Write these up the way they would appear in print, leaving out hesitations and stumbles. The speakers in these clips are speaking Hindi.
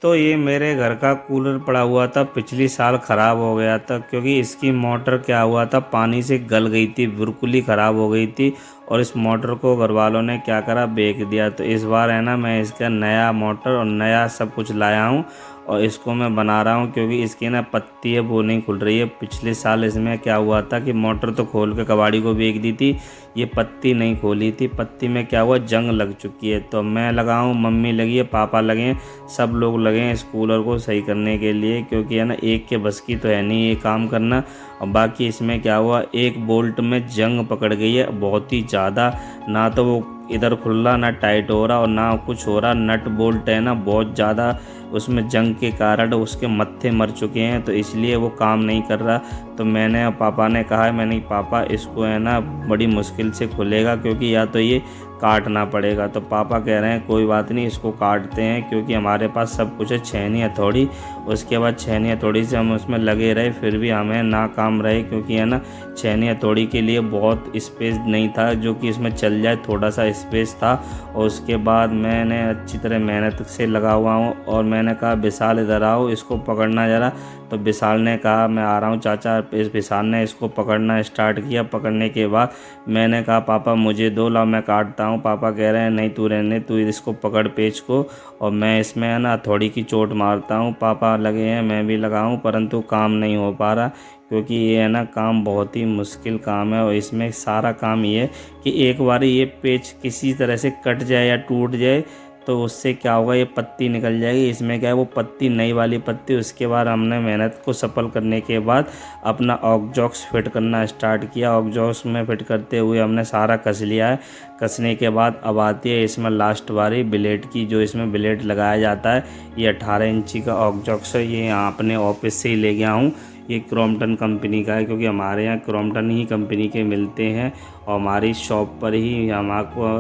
दोस्तों ये मेरे घर का कूलर पड़ा हुआ था, पिछली साल ख़राब हो गया था क्योंकि इसकी मोटर क्या हुआ था, पानी से गल गई थी, बिल्कुल ही ख़राब हो गई थी। और इस मोटर को घर वालों ने क्या करा, बेच दिया। तो इस बार है ना, मैं इसका नया मोटर और नया सब कुछ लाया हूँ और इसको मैं बना रहा हूँ क्योंकि इसकी ना पत्ती है वो नहीं खुल रही है। पिछले साल इसमें क्या हुआ था कि मोटर तो खोल के कबाड़ी को बेच दी थी, ये पत्ती नहीं खोली थी। पत्ती में क्या हुआ, जंग लग चुकी है। तो मैं लगाऊँ, मम्मी लगी है, पापा लगे हैं, सब लोग लगे हैं इस कूलर को सही करने के लिए, क्योंकि है ना एक के बस की तो है नहीं ये काम करना। और बाकी इसमें क्या हुआ, एक बोल्ट में जंग पकड़ गई है बहुत ही ज़्यादा, ना तो वो इधर खुल रहा, ना टाइट हो रहा और ना कुछ हो रहा। नट बोल्ट है ना बहुत ज़्यादा उसमें जंग के कारण उसके मत्थे मर चुके हैं, तो इसलिए वो काम नहीं कर रहा। तो मैंने पापा ने कहा है, मैंने पापा इसको है ना बड़ी मुश्किल से खुलेगा, क्योंकि या तो ये काटना पड़ेगा। तो पापा कह रहे हैं कोई बात नहीं, इसको काटते हैं, क्योंकि हमारे पास सब कुछ है, छेनी हथौड़ी। उसके बाद छेनी हथौड़ी से हम उसमें लगे रहे, फिर भी हमें ना काम रहे, क्योंकि है ना छेनी हथौड़ी के लिए बहुत स्पेस नहीं था जो कि इसमें चल जाए, थोड़ा सा स्पेस था। और उसके बाद मैंने अच्छी तरह मेहनत से लगा हुआ हूँ और मैंने कहा विशाल इधर आओ, इसको पकड़ना ज़रा। तो विशाल ने कहा मैं आ रहा हूँ चाचा। इस विशाल ने इसको पकड़ना स्टार्ट किया। पकड़ने के बाद मैंने कहा पापा मुझे दो, लाओ मैं काटता हूँ। पापा कह रहे हैं नहीं तू रहने, तू इसको पकड़ पेच को, और मैं इसमें है ना थोड़ी की चोट मारता हूँ। पापा लगे हैं, मैं भी लगाऊँ, परंतु काम नहीं हो पा रहा, क्योंकि ये है ना काम बहुत ही मुश्किल काम है। और इसमें सारा काम ये है कि एक बार ये पेच किसी तरह से कट जाए या टूट जाए तो उससे क्या होगा, ये पत्ती निकल जाएगी। इसमें क्या है, वो पत्ती नई वाली पत्ती। उसके बाद हमने मेहनत को सफल करने के बाद अपना ऑक्जॉक्स फिट करना स्टार्ट किया। ऑक्जॉक्स में फिट करते हुए हमने सारा कस लिया है। कसने के बाद अब आती है इसमें लास्ट बारी ब्लेड की, जो इसमें ब्लेड लगाया जाता है। ये 18 इंची का ऑक्जॉक्स है, ये यहाँ अपने ऑफिस से ही ले गया हूँ। ये क्रॉम्पटन कंपनी का है, क्योंकि हमारे यहाँ क्रॉम्पटन ही कंपनी के मिलते हैं और हमारी शॉप पर ही हमको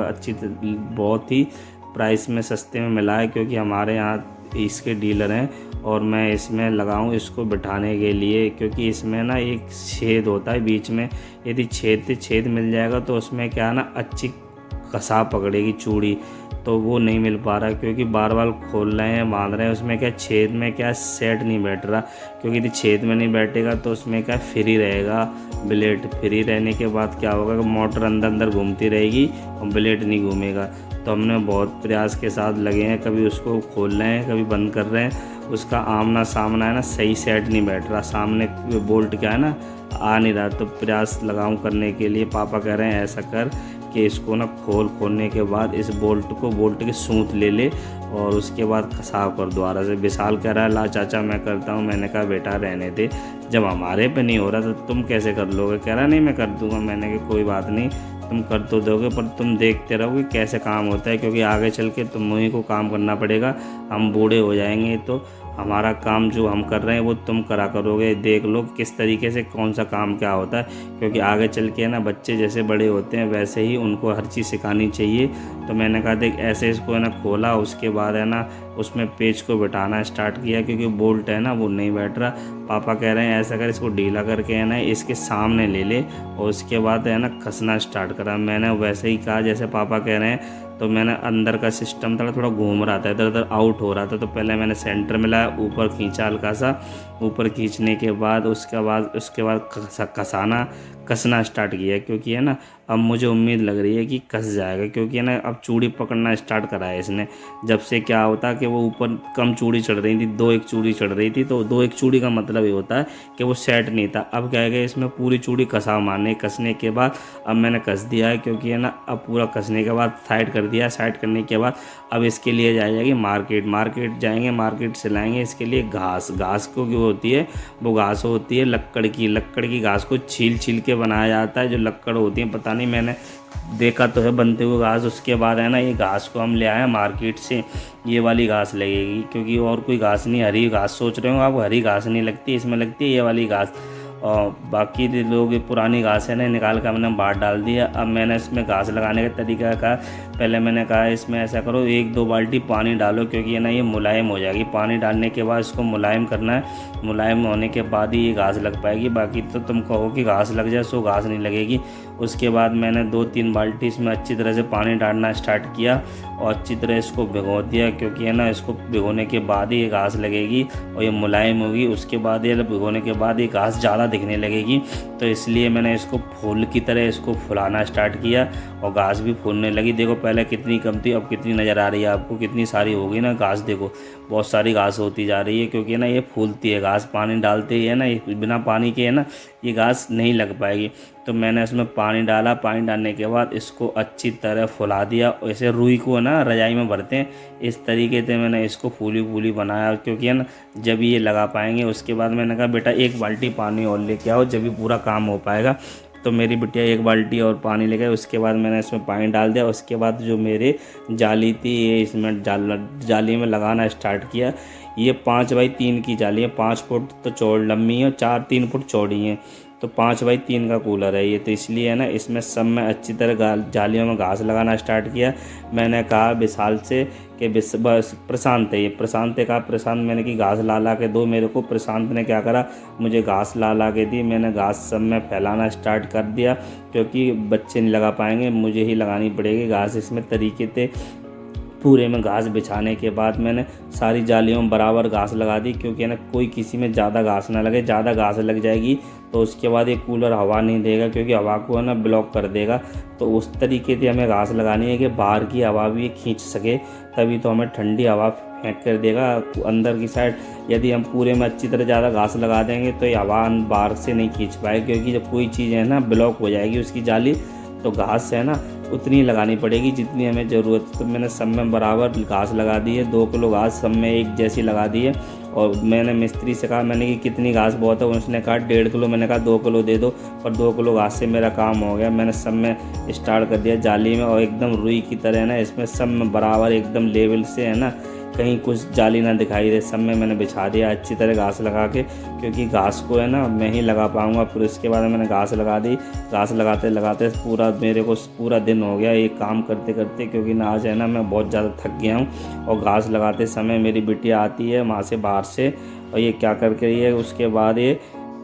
बहुत ही प्राइस में सस्ते में मिला है, क्योंकि हमारे यहाँ इसके डीलर हैं। और मैं इसमें लगाऊं इसको बिठाने के लिए, क्योंकि इसमें ना एक छेद होता है बीच में, यदि छेद मिल जाएगा तो उसमें क्या है ना अच्छी कसा पकड़ेगी चूड़ी, तो वो नहीं मिल पा रहा, क्योंकि बार बार खोल रहे हैं, बांध रहे हैं। उसमें क्या छेद में क्या सेट नहीं बैठ रहा, क्योंकि यदि छेद में नहीं बैठेगा तो उसमें क्या फ्री रहेगा ब्लेड। फ्री रहने के बाद क्या होगा कि मोटर अंदर अंदर घूमती रहेगी और ब्लेड नहीं घूमेगा। तो हमने बहुत प्रयास के साथ लगे हैं, कभी उसको खोल रहे हैं, कभी बंद कर रहे हैं। उसका आमना सामना है ना सही सेट नहीं बैठ रहा, सामने बोल्ट क्या है ना आ नहीं रहा। तो प्रयास लगाऊं करने के लिए, पापा कह रहे हैं ऐसा कर कि इसको ना खोलने के बाद इस बोल्ट की सूत ले ले और उसके बाद खसाव कर दोबारा से। विशाल कह रहा है ला चाचा मैं करता हूँ। मैंने कहा बेटा रहने दे, जब हमारे पे नहीं हो रहा तो तुम कैसे कर लोगे। कह रहा नहीं मैं कर दूंगा। मैंने कहा कोई बात नहीं, तुम कर तो दोगे पर तुम देखते रहोगे कैसे काम होता है, क्योंकि आगे चल के तुम ही को काम करना पड़ेगा। हम बूढ़े हो जाएंगे तो हमारा काम जो हम कर रहे हैं वो तुम करा करोगे। देख लो किस तरीके से कौन सा काम क्या होता है, क्योंकि आगे चल के ना बच्चे जैसे बड़े होते हैं वैसे ही उनको हर चीज़ सिखानी चाहिए। तो मैंने कहा देख ऐसे इसको है ना खोला, उसके बाद है ना उसमें पेच को बिठाना स्टार्ट किया, क्योंकि बोल्ट है ना वो नहीं बैठ रहा। पापा कह रहे हैं ऐसा कर इसको ढीला करके है ना इसके सामने ले ले और उसके बाद है ना कसना स्टार्ट करा। मैंने वैसे ही कहा जैसे पापा कह रहे हैं। तो मैंने अंदर का सिस्टम था थोड़ा घूम रहा था, इधर उधर आउट हो रहा था, तो पहले मैंने सेंटर में लाया, ऊपर खींचा हल्का सा। ऊपर खींचने के बाद उसके बाद कसना स्टार्ट किया, क्योंकि है ना अब मुझे उम्मीद लग रही है कि कस जाएगा, क्योंकि है ना अब चूड़ी पकड़ना स्टार्ट करा है इसने। जब से क्या होता कि वो ऊपर कम चूड़ी चढ़ रही थी, 2-1 चूड़ी चढ़ रही थी, तो 2-1 चूड़ी का मतलब ये होता है कि वो सेट नहीं था। अब क्या है इसमें पूरी चूड़ी कसाव मारने, कसने के बाद अब मैंने कस दिया है, क्योंकि है ना अब पूरा कसने के बाद साइड कर दिया। साइड करने के बाद अब इसके लिए जाएगी मार्केट जाएंगे, मार्केट से लाएंगे इसके लिए घास को जो होती है वो घास होती है लक्कड़ की घास को छील के बनाया जाता है। जो लक्कड़ होती है पता नहीं, मैंने देखा तो है बनते हुए घास। उसके बाद है ना ये घास को हम ले आए मार्केट से, ये वाली घास लगेगी, क्योंकि और कोई घास नहीं, हरी घास सोच रहे हो आप, हरी घास नहीं लगती इसमें, लगती है ये वाली घास। और बाकी लोग पुरानी घास है ना निकाल कर हमने बाहर डाल दिया। अब मैंने इसमें घास लगाने का तरीका कहा, पहले मैंने कहा इसमें ऐसा करो 1-2 बाल्टी पानी डालो, क्योंकि है ना ये मुलायम हो जाएगी। पानी डालने के बाद इसको मुलायम करना है, मुलायम होने के बाद ही ये घास लग पाएगी। बाकी तो तुम कहो कि घास लग जाए, सो घास नहीं लगेगी। उसके बाद मैंने 2-3 बाल्टी इसमें अच्छी तरह से पानी डालना स्टार्ट किया और अच्छी तरह इसको भिगो दिया, क्योंकि है ना इसको भिगोने के बाद ही ये घास लगेगी और ये मुलायम होगी। उसके बाद ये भिगोने के बाद ये घास ज़्यादा दिखने लगेगी, तो इसलिए मैंने इसको फूल की तरह इसको फुलाना स्टार्ट किया और घास भी फूलने लगी। देखो पहले कितनी कम थी, अब कितनी नज़र आ रही है आपको, कितनी सारी हो गई ना घास। देखो बहुत सारी घास होती जा रही है, क्योंकि ना ये फूलती है घास, पानी डालते ही है ना, बिना पानी के है ना ये घास नहीं लग पाएगी। तो मैंने इसमें पानी डाला, पानी डालने के बाद इसको अच्छी तरह फुला दिया। ऐसे रुई को ना रजाई में भरते हैं, इस तरीके से मैंने इसको फूली फूली बनाया, क्योंकि है ना जब ये लगा पाएंगे। उसके बाद मैंने कहा बेटा 1 बाल्टी पानी और लेके आओ, जब भी पूरा काम हो पाएगा। तो मेरी बिटिया 1 बाल्टी और पानी ले गए। उसके बाद मैंने इसमें पानी डाल दिया। उसके बाद जो मेरे जाली थी ये इसमें जाली में लगाना स्टार्ट किया। ये 5x3 की जाली है, 5 फुट तो चौड़ लंबी है और 3 फुट चौड़ी है। तो 5x3 का कूलर है ये, तो इसलिए है ना इसमें सब में अच्छी तरह जालियों में घास लगाना स्टार्ट किया। मैंने कहा विशाल से कि बस प्रशांत है, ये प्रशांत ने कहा, प्रशांत मैंने कि घास ला के दो मेरे को। प्रशांत ने क्या करा, मुझे घास ला के दी। मैंने घास सब में फैलाना स्टार्ट कर दिया, क्योंकि बच्चे नहीं लगा पाएंगे, मुझे ही लगानी पड़ेगी घास इसमें तरीके से। पूरे में घास बिछाने के बाद मैंने सारी जालियों में बराबर घास लगा दी, क्योंकि ना कोई किसी में ज़्यादा घास ना लगे। ज़्यादा घास लग जाएगी तो उसके बाद ये कूलर हवा नहीं देगा, क्योंकि हवा को है ना ब्लॉक कर देगा। तो उस तरीके से हमें घास लगानी है कि बाहर की हवा भी खींच सके, तभी तो हमें ठंडी हवा फेंक कर देगा अंदर की साइड। यदि हम पूरे में अच्छी तरह ज़्यादा घास लगा देंगे तो ये हवा बाहर से नहीं खींच पाएगी, क्योंकि जब कोई चीज़ है ना ब्लॉक हो जाएगी उसकी जाली, तो घास है ना उतनी लगानी पड़ेगी जितनी हमें ज़रूरत है। तो मैंने सब में बराबर घास लगा दी है, 2 किलो घास सब में एक जैसी लगा दी है। और मैंने मिस्त्री से कहा, मैंने कि कितनी घास बहुत है, उसने कहा 1.5 किलो। मैंने कहा 2 किलो दे दो, और 2 किलो घास से मेरा काम हो गया। मैंने सब में स्टार्ट कर दिया जाली में, और एकदम रुई की तरह है ना इसमें सब में बराबर एकदम लेवल से है ना, कहीं कुछ जाली ना दिखाई दे, सब में मैंने बिछा दिया अच्छी तरह घास लगा के, क्योंकि घास को है ना मैं ही लगा पाऊँगा। फिर उसके बाद मैंने घास लगा दी। घास लगाते लगाते पूरा मेरे को पूरा दिन हो गया ये काम करते करते, क्योंकि ना आज है ना मैं बहुत ज़्यादा थक गया हूँ। और घास लगाते समय मेरी बिटिया आती है वहाँ से बाहर से, और ये क्या करके रही है। उसके बाद ये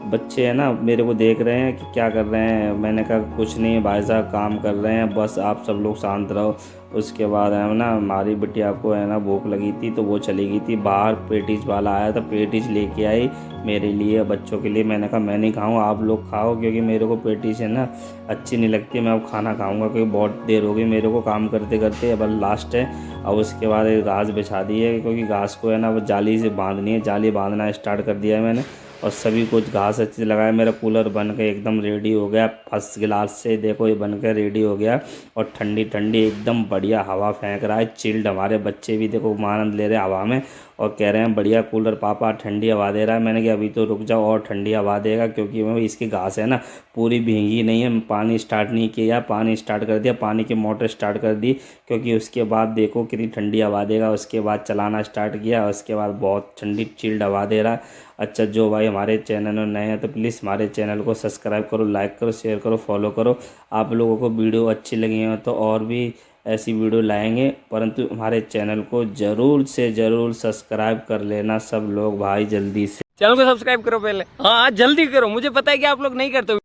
बच्चे हैं ना मेरे को देख रहे हैं कि क्या कर रहे हैं। मैंने कहा कुछ नहीं भाई साहब, काम कर रहे हैं, बस आप सब लोग शांत रहो। उसके बाद है ना हमारी बिटिया को है ना भूख लगी थी, तो वो चली गई थी बाहर। पेटीज वाला आया था, पेटीज लेके आई मेरे लिए, बच्चों के लिए। मैंने कहा मैं नहीं खाऊँ, आप लोग खाओ, क्योंकि मेरे को पेटीज है ना अच्छी नहीं लगती। मैं अब खाना खाऊँगा, क्योंकि बहुत देर हो गई मेरे को काम करते करते, अब लास्ट है। और उसके बाद घास बिछा दी है, क्योंकि घास को है ना वो जाली से बांधनी है। जाली बांधना स्टार्ट कर दिया है मैंने, और सभी कुछ घास अच्छी लगाया। मेरा कूलर बन के एकदम रेडी हो गया फर्स्ट क्लास से। देखो ये बनकर रेडी हो गया, और ठंडी ठंडी एकदम बढ़िया हवा फेंक रहा है, चिल्ड। हमारे बच्चे भी देखो आनंद ले रहे हैं हवा में, और कह रहे हैं बढ़िया कूलर पापा ठंडी हवा दे रहा है। मैंने कहा अभी तो रुक जाओ और ठंडी हवा देगा, क्योंकि मैं इसकी घास है ना पूरी भींगी नहीं है। पानी स्टार्ट नहीं किया, पानी स्टार्ट कर दिया, पानी की मोटर स्टार्ट कर दी, क्योंकि उसके बाद देखो कितनी ठंडी हवा देगा। उसके बाद चलाना स्टार्ट किया, उसके बाद बहुत ठंडी चिल्ड हवा दे रहा है। अच्छा जो भाई हमारे चैनल में नए हैं तो प्लीज़ हमारे चैनल को सब्सक्राइब करो, लाइक करो, शेयर करो, फॉलो करो। आप लोगों को वीडियो अच्छी लगी हो तो और भी ऐसी वीडियो लाएंगे, परंतु हमारे चैनल को ज़रूर से ज़रूर सब्सक्राइब कर लेना सब लोग भाई, जल्दी से। चैनल को सब्सक्राइब करो पहले, हाँ जल्दी करो, मुझे पता है कि आप लोग नहीं करते।